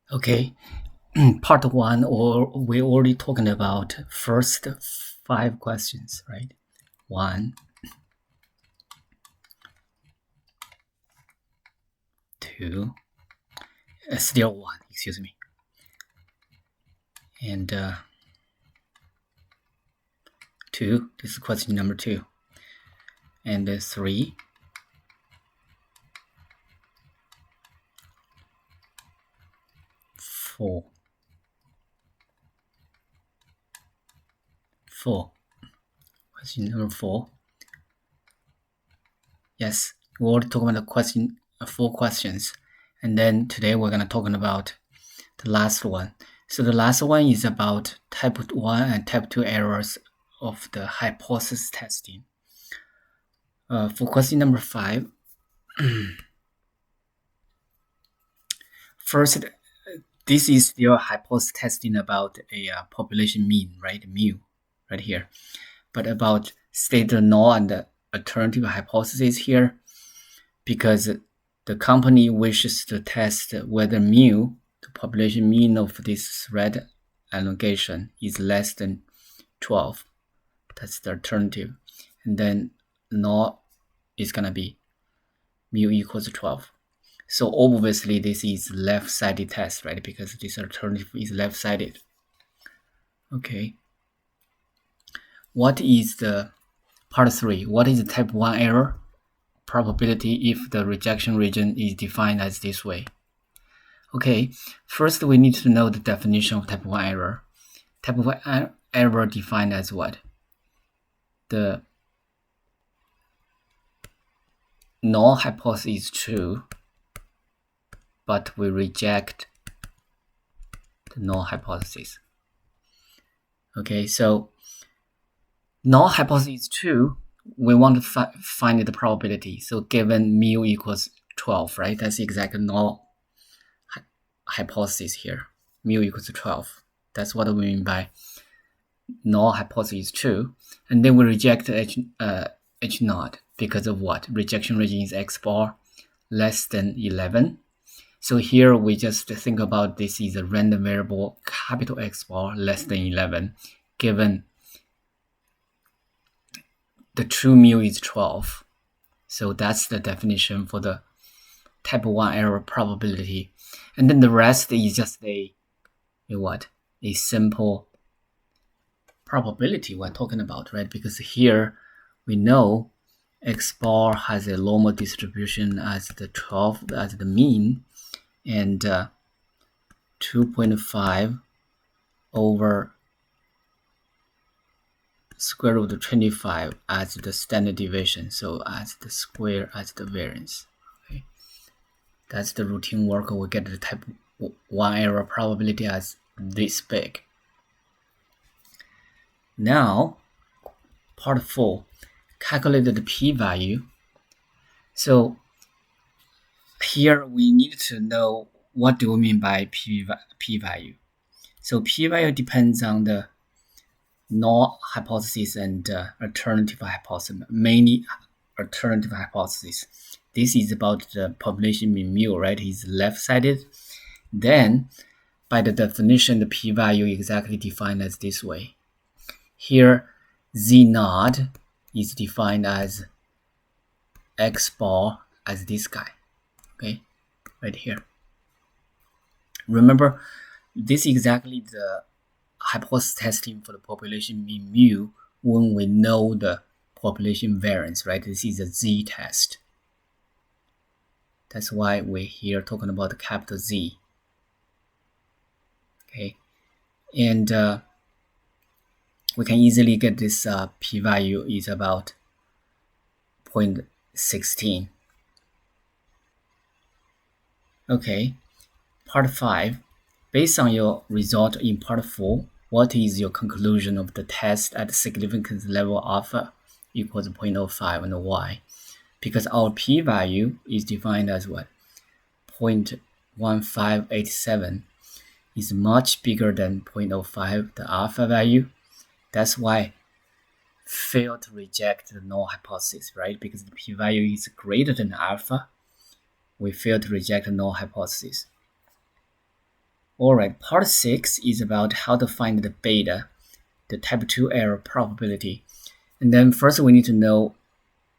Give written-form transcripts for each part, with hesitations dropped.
Okay, part one, or we already talking about first 5 questions, right? One, two, still one, excuse me. And two, this is question number two. And three, four, question number four. Yes, we already talked about the question, 4 questions. And then today we're going to talking about the last one. So the last one is about type 1 and type 2 errors of the hypothesis testing. For question number 5, first, this is your hypothesis testing about a population mean, right? Mu, right here. But about stated null and the alternative hypothesis here, because the company wishes to test whether mu, the population mean of this thread allocation, is less than 12. That's the alternative. And then null is going to be mu equals 12. So obviously this is left-sided test, right? Because this alternative is left-sided. Okay. What is the part 3? What is the type 1 error? Probability if the rejection region is defined as this way. Okay, first we need to know the definition of type 1 error. Type 1 error defined as what? The null hypothesis is true, but we reject the null hypothesis. Okay, so null hypothesis is true, we want to find the probability. So given mu equals 12, right? That's the exact null hypothesis here. Mu equals 12. That's what we mean by null hypothesis is true. And then we reject H naught because of what? Rejection region is X bar less than 11. So here we just think about this is a random variable capital X bar less than 11, given the true mu is 12. So that's the definition for the type 1 error probability. And then the rest is just a simple probability we're talking about, right? Because here we know X bar has a normal distribution as the 12 as the mean, and 2.5 over square root of 25 as the standard deviation, so as the square as the variance. Okay, that's the routine work. We get the type 1 error probability as this big. Now, part 4, calculate the p-value. So here we need to know what do we mean by p-value. So p-value depends on the null hypothesis and alternative hypothesis, mainly alternative hypothesis. This is about the population mean mu, right? It's left-sided. Then, by the definition, the p-value is exactly defined as this way. Here, z naught is defined as X bar as this guy, okay, right here. Remember, this is exactly the hypothesis testing for the population mean mu when we know the population variance, right? This is a z test. That's why we're here talking about the capital Z. Okay, and we can easily get this p-value is about 0.16. Okay, part 5. Based on your result in part 4, what is your conclusion of the test at significance level alpha equals 0.05 and why? Because our p-value is defined as what? 0.1587 is much bigger than 0.05, the alpha value. That's why fail to reject the null hypothesis, right? Because the p-value is greater than alpha, we fail to reject the null hypothesis. Alright, part 6 is about how to find the beta, the type 2 error probability. And then first we need to know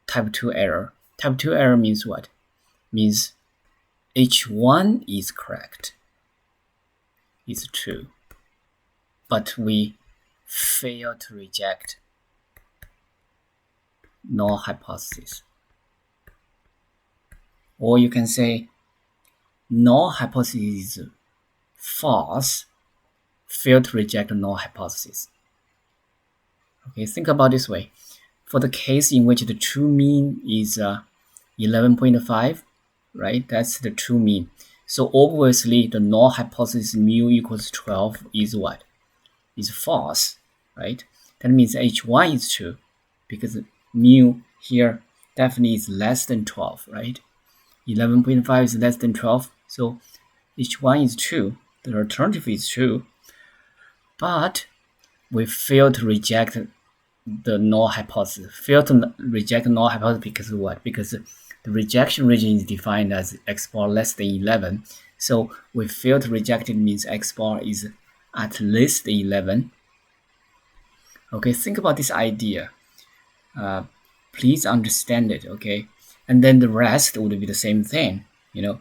type 2 error. Type 2 error means what? Means H1 is correct, is true, but we fail to reject null hypothesis. Or you can say null hypothesis is false, fail to reject null hypothesis. Okay, think about this way. For the case in which the true mean is 11.5, right? That's the true mean. So obviously the null hypothesis mu equals 12 is what? Is false, right? That means H1 is true because mu here definitely is less than 12, right? 11.5 is less than 12, so H1 is true. The alternative is true, but we fail to reject the null hypothesis. Fail to reject null hypothesis because of what? Because the rejection region is defined as x bar less than 11. So we fail to reject it means x bar is at least 11. Okay, think about this idea. Please understand it, okay? And then the rest would be the same thing, you know.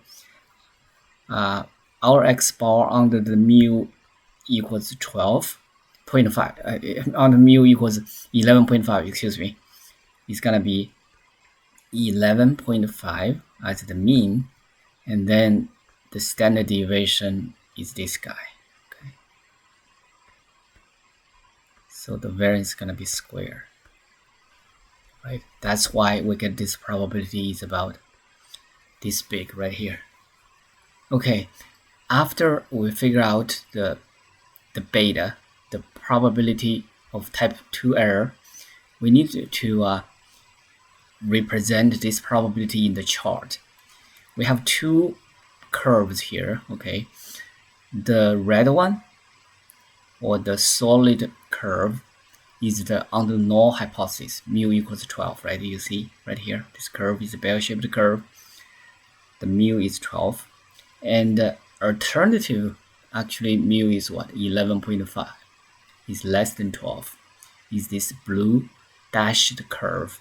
Our x bar under the mu equals 12.5, under mu equals 11.5, excuse me, is gonna be 11.5 as the mean, and then the standard deviation is this guy. Okay, so the variance is gonna be square, right? That's why we get this probability is about this big right here. Okay, after we figure out the beta, the probability of type 2 error, we need to represent this probability in the chart. We have two curves here, okay? The red one, or the solid curve, is the under null hypothesis, mu equals 12, right? You see right here, this curve is a bell-shaped curve. The mu is 12. And the alternative, actually mu is what? 11.5, is less than 12, is this blue dashed curve.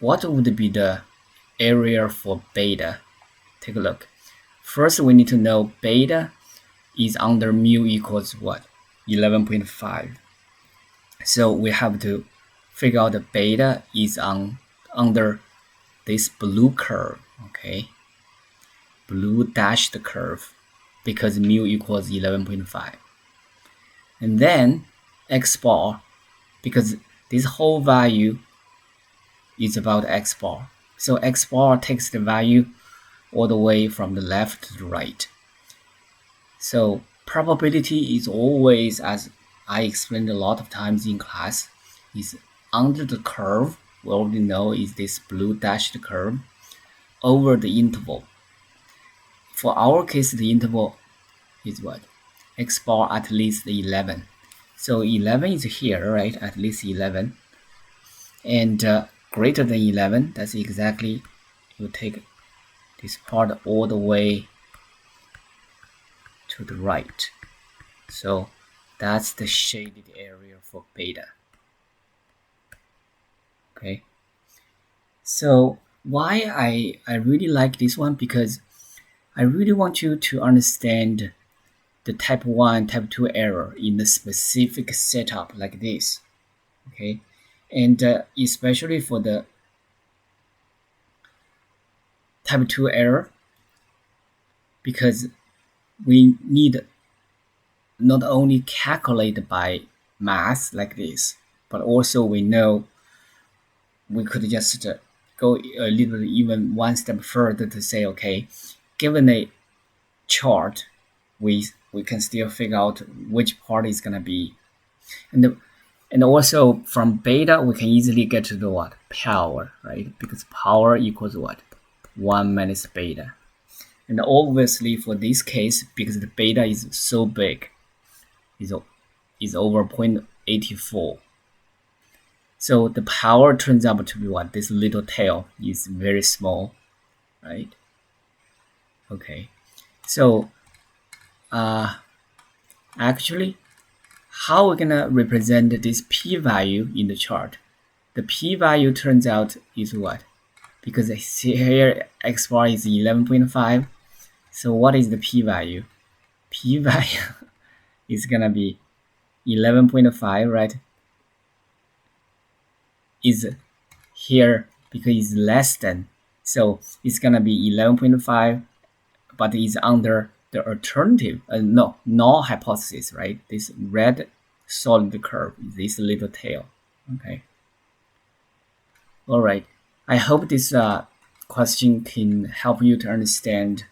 What would be the area for beta? Take a look. First, we need to know beta is under mu equals what? 11.5. So we have to figure out the beta is under this blue curve, okay? Blue dashed curve, because mu equals 11.5. And then x bar, because this whole value is about x bar. So x bar takes the value all the way from the left to the right. So probability is always, as I explained a lot of times in class, is under the curve. We already know is this blue dashed curve over the interval. For our case, the interval is what? X bar at least 11. So 11 is here, right? At least 11. And greater than 11, that's exactly, you take this part all the way to the right. So that's the shaded area for beta. Okay. So why I really like this one, because I really want you to understand the type 1, type 2 error in the specific setup like this. Okay. And especially for the type 2 error, because we need not only calculate by math like this, but also we know we could just go a little even one step further to say, okay, given a chart, we can still figure out which part is going to be. And also from beta, we can easily get to the what? Power, right? Because power equals what? 1 minus beta. And obviously for this case, because the beta is so big, is over 0.84. So the power turns out to be what? This little tail is very small, right? Okay. So Actually, how we're gonna represent this p-value in the chart? The p-value turns out is what? Because I see here x bar is 11.5. So what is the p-value? P-value is gonna be 11.5, right? Is here because it's less than. So it's gonna be 11.5, but it's under the alternative, no, null hypothesis, right? This red solid curve, this little tail. Okay. All right. I hope this question can help you to understand,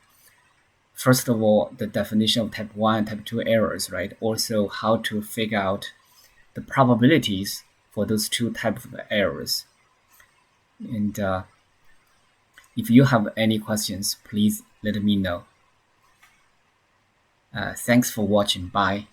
first of all, the definition of type 1 and type 2 errors, right? Also, how to figure out the probabilities for those two types of errors. And if you have any questions, please let me know. Thanks for watching. Bye.